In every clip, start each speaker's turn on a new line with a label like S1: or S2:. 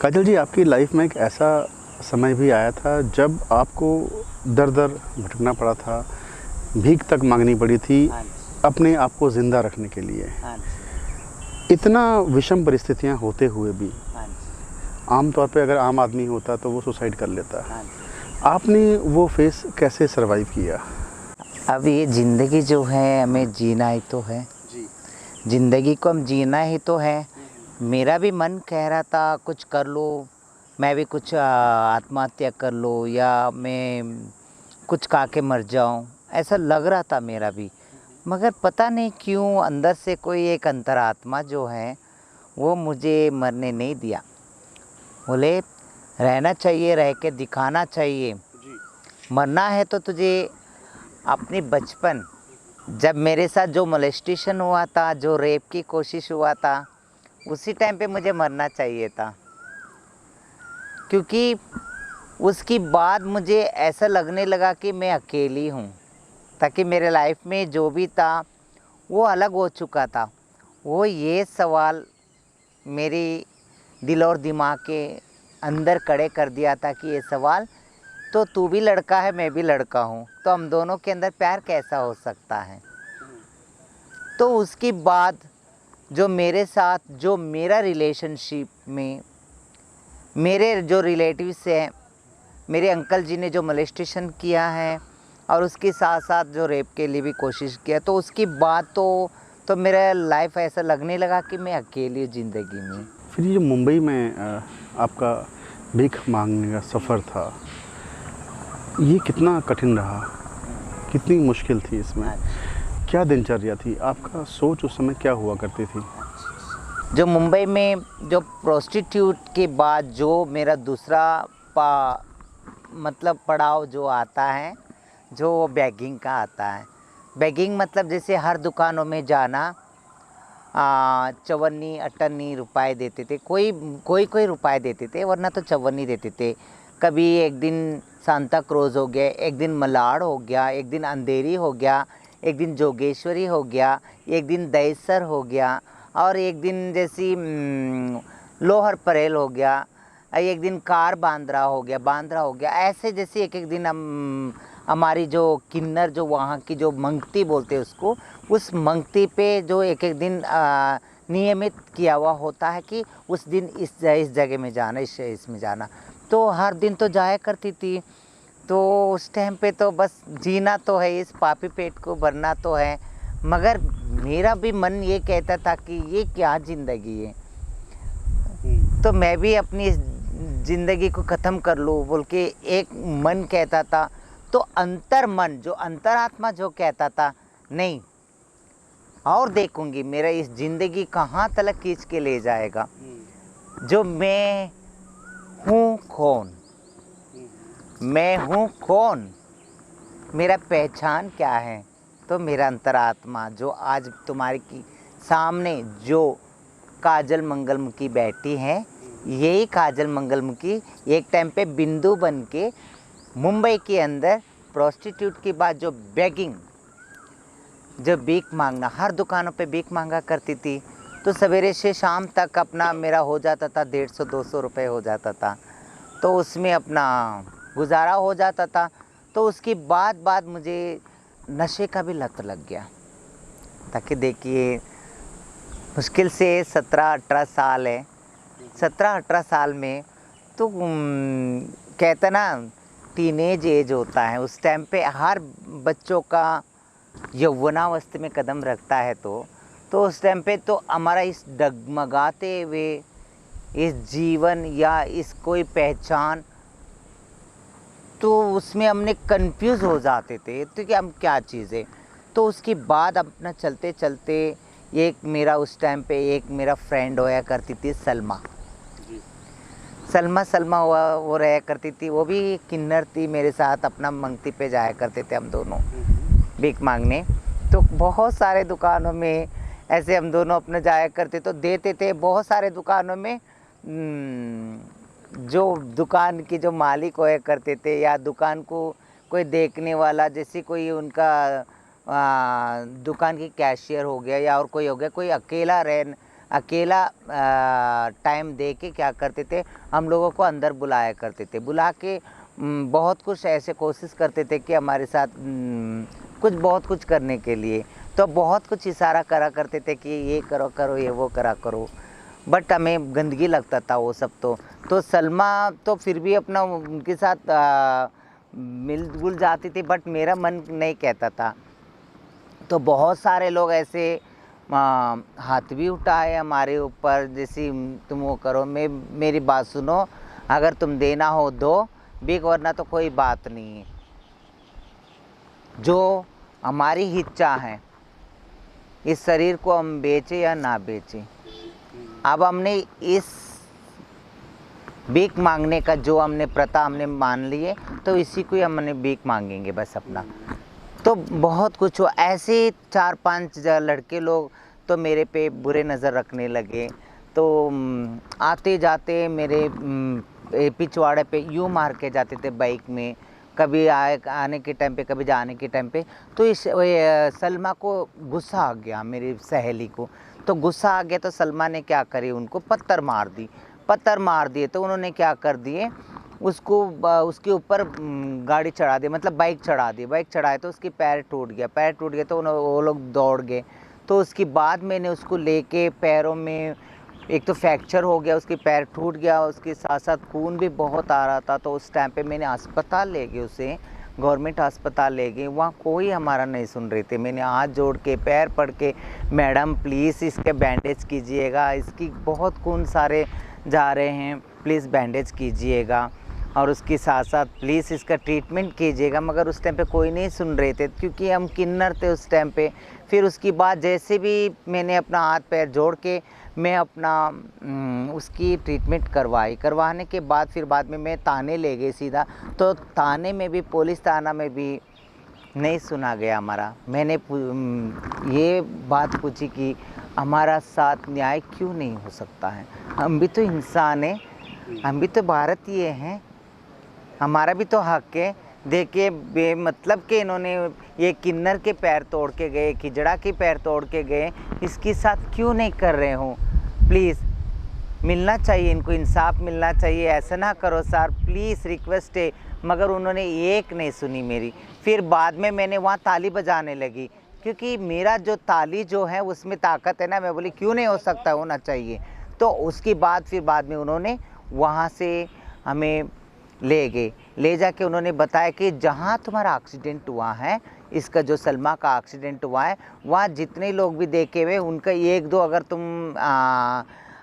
S1: काजल जी, आपकी लाइफ में एक ऐसा समय भी आया था जब आपको दर-दर भटकना पड़ा था, भीख तक माँगनी पड़ी थी
S2: हाँ जी,
S1: अपने आप को ज़िंदा रखने के लिए।
S2: हाँ जी,
S1: इतना विषम परिस्थितियाँ होते हुए भी
S2: हाँ जी,
S1: आम तौर पे अगर आम आदमी होता तो वो सुसाइड कर लेता।
S2: हाँ जी।
S1: आपने वो फ़ेज़ कैसे सर्वाइव किया?
S2: अब ये ज़िंदगी जो है हमें जीना ही तो है,
S1: जी।
S2: ज़िंदगी को हम जीना ही तो है। मेरा भी मन कह रहा था कुछ कर लो, मैं भी कुछ आत्महत्या कर लो या मैं कुछ खा के मर जाऊँ, ऐसा लग रहा था मेरा भी। मगर पता नहीं क्यों अंदर से कोई एक अंतरात्मा जो है, वो मुझे मरने नहीं दिया। बोले रहना चाहिए, रह के दिखाना चाहिए।
S1: जी।
S2: मरना है तो तुझे अपनी बचपन जब मेरे साथ जो मोलेस्टेशन हुआ था, जो रेप की कोशिश हुआ था, उसी टाइम पे मुझे मरना चाहिए था। क्योंकि उसके बाद मुझे ऐसा लगने लगा कि मैं अकेली हूँ, ताकि मेरे लाइफ में जो भी था वो अलग हो चुका था। वो ये सवाल मेरी दिल और दिमाग के अंदर खड़े कर दिया था कि ये सवाल, तो तू भी लड़का है, मैं भी लड़का हूँ, तो हम दोनों के अंदर प्यार कैसा हो सकता है। तो उसके बाद जो मेरे साथ जो मेरा रिलेशनशिप में मेरे जो रिलेटिव्स हैं, मेरे अंकल जी ने जो मोलेस्टेशन किया है और उसके साथ साथ जो रेप के लिए भी कोशिश किया, तो उसकी बात तो मेरा लाइफ ऐसा लगने लगा कि मैं अकेली हूँ ज़िंदगी में।
S1: फिर ये जो मुंबई में आपका भीख माँगने का सफ़र था, ये कितना कठिन रहा? कितनी मुश्किल थी इसमें? क्या दिनचर्या थी? आपका सोच उस समय क्या हुआ करती थी?
S2: जो मुंबई में जो प्रोस्टिट्यूट के बाद जो मेरा दूसरा पा मतलब पड़ाव जो आता है, जो बेगिंग का आता है। बेगिंग मतलब जैसे हर दुकानों में जाना, चवन्नी अट्टन्नी रुपए देते थे, कोई रुपए देते थे, वरना तो चवन्नी देते थे। कभी एक दिन सांता क्रोज हो गया, एक दिन मलाड़ हो गया, एक दिन अंधेरी हो गया, एक दिन जोगेश्वरी हो गया, एक दिन दहिसर हो गया, और एक दिन जैसी लोहर परेल हो गया, एक दिन कार बांद्रा हो गया। ऐसे जैसे एक एक दिन हम हमारी जो किन्नर जो वहाँ की जो मंगती बोलते हैं उसको, उस मंगती पे जो एक एक दिन नियमित किया हुआ होता है कि उस दिन इस जगह में जाना, इस इसमें जाना। तो हर दिन तो जाया करती थी। तो उस टाइम पे तो बस जीना तो है, इस पापी पेट को भरना तो है। मगर मेरा भी मन ये कहता था कि ये क्या ज़िंदगी है, तो मैं भी अपनी ज़िंदगी को ख़त्म कर लूँ बोल के एक मन कहता था। तो अंतर मन जो अंतरात्मा जो कहता था, नहीं और देखूंगी मेरा इस ज़िंदगी कहाँ तक खींच के ले जाएगा। जो मैं हूँ कौन, मैं हूँ कौन, मेरा पहचान क्या है। तो मेरा अंतरात्मा जो आज तुम्हारे की सामने जो काजल मंगलमुखी बैठी हैं, यही काजल मंगलमुखी एक टाइम पे बिंदु बन के मुंबई के अंदर प्रोस्टिट्यूट की बात जो बेगिंग, जो भीख मांगना, हर दुकानों पे भीख मांगा करती थी। तो सवेरे से शाम तक अपना मेरा हो जाता था 150-200 रुपये हो जाता था, तो उसमें अपना गुजारा हो जाता था। तो उसकी बाद मुझे नशे का भी लत लग गया। ताकि देखिए मुश्किल से 17-18 साल है, 17-18 साल में तो कहते ना टीनेज एज होता है, उस टाइम पे हर बच्चों का यौवनावस्था में कदम रखता है। तो उस टाइम पे तो हमारा इस डगमगाते हुए इस जीवन या इस कोई पहचान, तो उसमें हमने कंफ्यूज हो जाते थे तो कि हम क्या चीज़ है। तो उसके बाद अपना चलते चलते एक मेरा उस टाइम पे एक मेरा फ्रेंड होया करती थी सलमा। सलमा हुआ वो रहा करती थी, वो भी किन्नर थी, मेरे साथ अपना मंगती पे जाया करते थे हम दोनों भीख मांगने। तो बहुत सारे दुकानों में ऐसे हम दोनों अपना जाया करते, तो देते थे बहुत सारे दुकानों में। जो दुकान के जो मालिक होया करते थे या दुकान को कोई देखने वाला, जैसे कोई उनका दुकान की कैशियर हो गया या और कोई हो गया, कोई अकेला अकेला टाइम दे के क्या करते थे, हम लोगों को अंदर बुलाया करते थे। बुला के बहुत कुछ ऐसे कोशिश करते थे कि हमारे साथ कुछ बहुत कुछ करने के लिए, तो बहुत कुछ इशारा करा करते थे कि ये करो करो, ये वो करा करो, बट हमें गंदगी लगता था वो सब। तो सलमा तो फिर भी अपना उनके साथ मिलजुल जाती थी, बट मेरा मन नहीं कहता था। तो बहुत सारे लोग ऐसे हाथ भी उठाए हमारे ऊपर, जैसे तुम वो करो, मेरी बात सुनो, अगर तुम देना हो दो भीख, वरना तो कोई बात नहीं है। जो हमारी इच्छा है, इस शरीर को हम बेचें या ना बेचें, अब हमने इस भीख मांगने का जो हमने प्रथा हमने मान लिए, तो इसी को ही हमने भीख मांगेंगे बस अपना। तो बहुत कुछ हुआ ऐसे, 4-5 लड़के लोग तो मेरे पे बुरे नज़र रखने लगे। तो आते जाते मेरे पिछवाड़े पे यूँ मार के जाते थे बाइक में, कभी आने के टाइम पे, कभी जाने के टाइम पे। तो इस सलमा को गुस्सा आ गया, मेरी सहेली को। तो गुस्सा आ गया तो सलमा ने क्या करी, उनको पत्थर मार दिए। तो उन्होंने क्या कर दिए, उसको उसके ऊपर गाड़ी चढ़ा दी, मतलब बाइक चढ़ाए तो उसकी पैर टूट गया तो वो लोग दौड़ गए। तो उसके बाद मैंने उसको लेके, पैरों में एक तो फ्रैक्चर हो गया, उसकी पैर टूट गया, उसके साथ साथ खून भी बहुत आ रहा था। तो उस टाइम पे मैंने अस्पताल ले गए उसे, गवर्नमेंट अस्पताल ले गए। वहाँ कोई हमारा नहीं सुन रहे थे। मैंने हाथ जोड़ के, पैर पड़ के, मैडम प्लीज़ इसके बैंडेज कीजिएगा, इसकी बहुत खून सारे जा रहे हैं, प्लीज़ बैंडेज कीजिएगा, और उसके साथ साथ प्लीज़ इसका ट्रीटमेंट कीजिएगा। मगर उस टाइम पे कोई नहीं सुन रहे थे, क्योंकि हम किन्नर थे उस टाइम पे। फिर उसके बाद जैसे भी मैंने अपना हाथ पैर जोड़ के मैं अपना उसकी ट्रीटमेंट करवाने के बाद फिर बाद में मैं थाने ले गई सीधा। तो थाने में भी, पुलिस थाना में भी नहीं सुना गया हमारा। मैंने ये बात पूछी कि हमारा साथ न्याय क्यों नहीं हो सकता है, हम भी तो इंसान हैं, हम भी तो भारतीय हैं, हमारा भी तो हक है। देखिए बेमतलब के इन्होंने ये किन्नर के पैर तोड़ के गए, खिजड़ा के पैर तोड़ के गए, इसके साथ क्यों नहीं कर रहे हो? प्लीज़ मिलना चाहिए, इनको इंसाफ मिलना चाहिए, ऐसा ना करो सर, प्लीज़ रिक्वेस्ट है। मगर उन्होंने एक नहीं सुनी मेरी। फिर बाद में मैंने वहाँ ताली बजाने लगी, क्योंकि मेरा जो ताली जो है उसमें ताकत है ना। मैं बोली क्यों नहीं हो सकता, होना चाहिए। तो उसके बाद फिर बाद में उन्होंने वहाँ से हमें ले जाके उन्होंने बताया कि जहाँ तुम्हारा एक्सीडेंट हुआ है, इसका जो सलमा का एक्सीडेंट हुआ है, वहाँ जितने लोग भी देखे हुए उनका 1-2 अगर तुम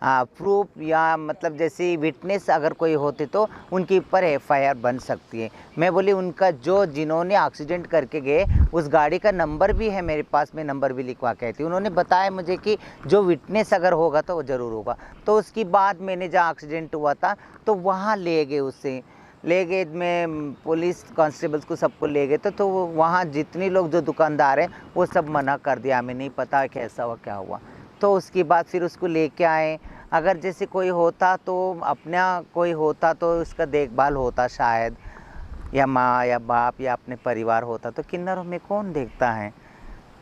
S2: प्रूफ या मतलब जैसे विटनेस अगर कोई होते तो उनके ऊपर FIR बन सकती है। मैं बोली उनका जो जिन्होंने एक्सीडेंट करके गए उस गाड़ी का नंबर भी है मेरे पास, मैं नंबर भी लिखवा के आई थी। उन्होंने बताया मुझे कि जो विटनेस अगर होगा तो वो ज़रूर होगा। तो उसके बाद मैंने जहाँ एक्सीडेंट हुआ था तो वहाँ ले गए, उससे ले गए, मैं पुलिस कांस्टेबल्स को सबको ले गए। तो वहाँ जितने लोग जो दुकानदार हैं वो सब मना कर दिया, हमें नहीं पता कैसा हुआ क्या हुआ। तो उसके बाद फिर उसको लेके आए। अगर जैसे कोई होता तो अपना कोई होता तो उसका देखभाल होता शायद, या माँ या बाप या अपने परिवार होता। तो किन्नरों में कौन देखता है,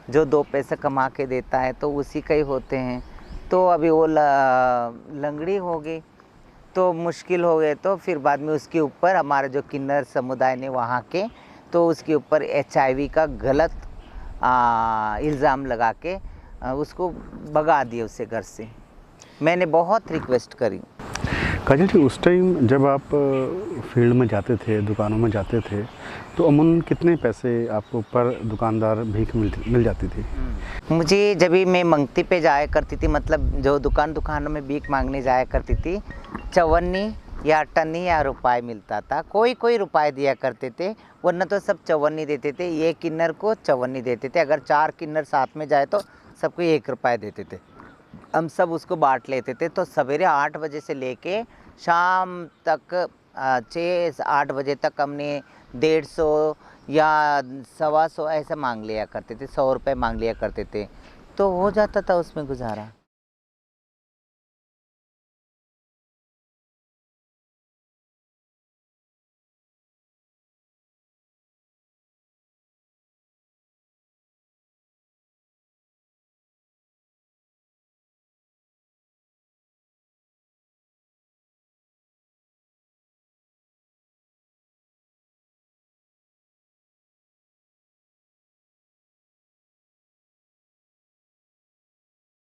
S2: जो 2 पैसे कमा के देता है तो उसी का ही होते हैं। तो अभी वो लंगड़ी हो गई तो मुश्किल हो गए। तो फिर बाद में उसके ऊपर हमारे जो किन्नर समुदाय ने वहाँ के, तो उसके ऊपर HIV का गलत इल्ज़ाम लगा के उसको भगा दिए उससे घर से। मैंने बहुत रिक्वेस्ट करी।
S1: काजल जी, उस टाइम जब आप फील्ड में जाते थे, दुकानों में जाते थे, तो अमूमन कितने पैसे आपको पर दुकानदार भीख मिल जाती थी?
S2: मुझे जब भी मैं मंगती पे जाया करती थी, मतलब जो दुकानों में भीख मांगने जाया करती थी, 54 या 58 या रुपये मिलता था। कोई रुपये दिया करते थे, वरना तो सब 54 देते थे। ये किन्नर को 54 देते थे। अगर 4 किन्नर साथ में जाए तो सबको 1 रुपये देते थे। हम सब उसको बांट लेते थे। तो सवेरे 8 बजे से लेके शाम तक 6-8 बजे तक हमने 150 या 125 ऐसा मांग लिया करते थे, 100 रुपये मांग लिया करते थे। तो हो जाता था उसमें गुजारा।